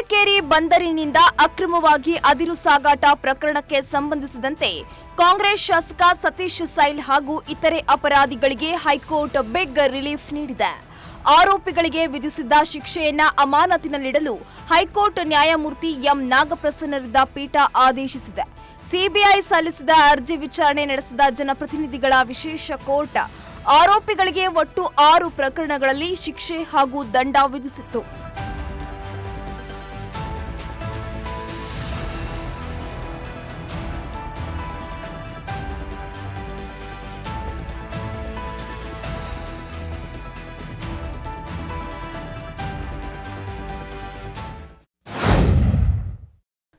ಮಡಿಕೇರಿ ಬಂದರಿನಿಂದ ಅಕ್ರಮವಾಗಿ ಅದಿರು ಸಾಗಾಟ ಪ್ರಕರಣಕ್ಕೆ ಸಂಬಂಧಿಸಿದಂತೆ ಕಾಂಗ್ರೆಸ್ ಶಾಸಕ ಸತೀಶ್ ಸೈಲ್ ಹಾಗೂ ಇತರೆ ಅಪರಾಧಿಗಳಿಗೆ ಹೈಕೋರ್ಟ್ ಬಿಗ್ ರಿಲೀಫ್ ನೀಡಿದೆ. ಆರೋಪಿಗಳಿಗೆ ವಿಧಿಸಿದ್ದ ಶಿಕ್ಷೆಯನ್ನ ಅಮಾನತಿನಲ್ಲಿಡಲು ಹೈಕೋರ್ಟ್ ನ್ಯಾಯಮೂರ್ತಿ ಎಂ ನಾಗಪ್ರಸನ್ನರಿದ್ದ ಪೀಠ ಆದೇಶಿಸಿದೆ. ಸಿಬಿಐ ಸಲ್ಲಿಸಿದ ಅರ್ಜಿ ವಿಚಾರಣೆ ನಡೆಸಿದ ಜನಪ್ರತಿನಿಧಿಗಳ ವಿಶೇಷ ಕೋರ್ಟ್ ಆರೋಪಿಗಳಿಗೆ ಒಟ್ಟು 6 ಪ್ರಕರಣಗಳಲ್ಲಿ ಶಿಕ್ಷೆ ಹಾಗೂ ದಂಡ ವಿಧಿಸಿತ್ತು.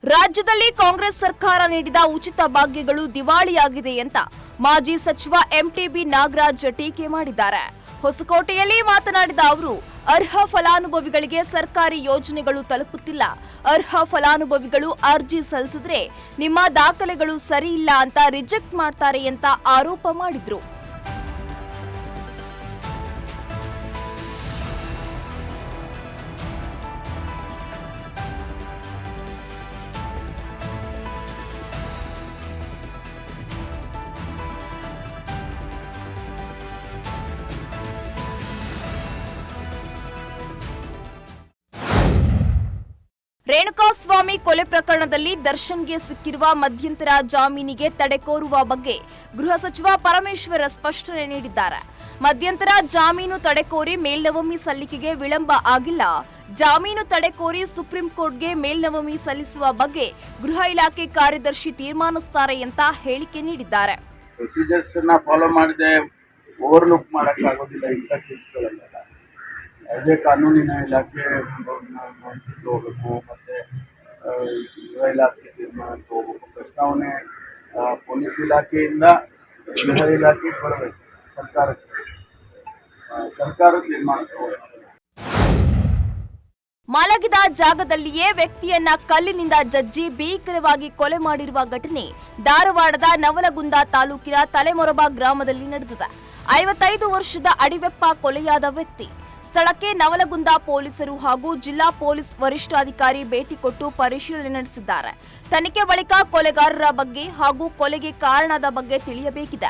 ರಾಜ್ಯದಲ್ಲಿ ಕಾಂಗ್ರೆಸ್ ಸರ್ಕಾರ ನೀಡಿದ ಉಚಿತ ಭಾಗ್ಯಗಳು ದಿವಾಳಿಯಾಗಿದೆ ಅಂತ ಮಾಜಿ ಸಚಿವ ಎಂಟಿಬಿ ನಾಗರಾಜ್ ಟೀಕೆ ಮಾಡಿದ್ದಾರೆ. ಹೊಸಕೋಟೆಯಲ್ಲಿ ಮಾತನಾಡಿದ ಅವರು, ಅರ್ಹ ಫಲಾನುಭವಿಗಳಿಗೆ ಸರ್ಕಾರಿ ಯೋಜನೆಗಳು ತಲುಪುತ್ತಿಲ್ಲ. ಅರ್ಹ ಫಲಾನುಭವಿಗಳು ಅರ್ಜಿ ಸಲ್ಲಿಸಿದ್ರೆ ನಿಮ್ಮ ದಾಖಲೆಗಳು ಸರಿ ಇಲ್ಲ ಅಂತ ರಿಜೆಕ್ಟ್ ಮಾಡ್ತಾರೆ ಅಂತ ಆರೋಪ ಮಾಡಿದ್ರು. ರೇಣುಕಾಸ್ವಾಮಿ ಕೊಲೆ ಪ್ರಕರಣದಲ್ಲಿ ದರ್ಶನ್ಗೆ ಸಿಕ್ಕಿರುವ ಮಧ್ಯಂತರ ಜಾಮೀನಿಗೆ ತಡೆ ಕೋರುವ ಬಗ್ಗೆ ಗೃಹ ಸಚಿವ ಪರಮೇಶ್ವರ್ ಸ್ಪಷ್ಟನೆ ನೀಡಿದ್ದಾರೆ. ಮಧ್ಯಂತರ ಜಾಮೀನು ತಡೆ ಕೋರಿ ಮೇಲ್ನವಮಿ ಸಲ್ಲಿಕೆಗೆ ವಿಳಂಬ ಆಗಿಲ್ಲ. ಜಾಮೀನು ತಡೆ ಕೋರಿ ಸುಪ್ರೀಂ ಕೋರ್ಟ್ಗೆ ಮೇಲ್ನವಮಿ ಸಲ್ಲಿಸುವ ಬಗ್ಗೆ ಗೃಹ ಇಲಾಖೆ ಕಾರ್ಯದರ್ಶಿ ತೀರ್ಮಾನಿಸುತ್ತಾರೆ ಅಂತ ಹೇಳಿಕೆ ನೀಡಿದ್ದಾರೆ. ಪ್ರೊಸೀಜರ್ಸ್ ಅನ್ನ ಫಾಲೋ ಮಾಡದೆ ಓವರ್ಲುಕ್ ಮಾಡಕ್ಕಾಗೋದಿಲ್ಲ ಇಂಥ ಕೇಸ್ಗಳೆಲ್ಲ. ಅದೇ ಕಾನೂನಿನ ಇಲಾಖೆ ಹೋಗಬೇಕು, ಮತ್ತೆ ಗೃಹ ಇಲಾಖೆ ತೀರ್ಮಾನಕ್ಕೆ ಹೋಗಬೇಕು. ಪ್ರಸ್ತಾವನೆ ಪೊಲೀಸ್ ಇಲಾಖೆಯಿಂದ ಗೃಹ ಇಲಾಖೆಗೆ ಬರಬೇಕು, ಸರ್ಕಾರ ತೀರ್ಮಾನಕ್ಕೆ ಹೋಗಬೇಕು. ಮಲಗಿದ ಜಾಗದಲ್ಲಿಯೇ ವ್ಯಕ್ತಿಯನ್ನ ಕಲ್ಲಿನಿಂದ ಜಜ್ಜಿ ಭೀಕರವಾಗಿ ಕೊಲೆ ಮಾಡಿರುವ ಘಟನೆ ಧಾರವಾಡದ ನವಲಗುಂದ ತಾಲೂಕಿನ ತಲೆಮೊರಬ ಗ್ರಾಮದಲ್ಲಿ ನಡೆದಿದೆ. 55 ವರ್ಷದ ಅಡಿವೆಪ್ಪ ಕೊಲೆಯಾದ ವ್ಯಕ್ತಿ. ಸ್ಥಳಕ್ಕೆ ನವಲಗುಂದ ಪೊಲೀಸರು ಹಾಗೂ ಜಿಲ್ಲಾ ಪೊಲೀಸ್ ವರಿಷ್ಠಾಧಿಕಾರಿ ಭೇಟಿ ಕೊಟ್ಟು ಪರಿಶೀಲನೆ ನಡೆಸಿದ್ದಾರೆ. ತನಿಖೆ ಬಳಿಕ ಕೊಲೆಗಾರರ ಬಗ್ಗೆ ಹಾಗೂ ಕೊಲೆಗೆ ಕಾರಣದ ಬಗ್ಗೆ ತಿಳಿಯಬೇಕಿದೆ.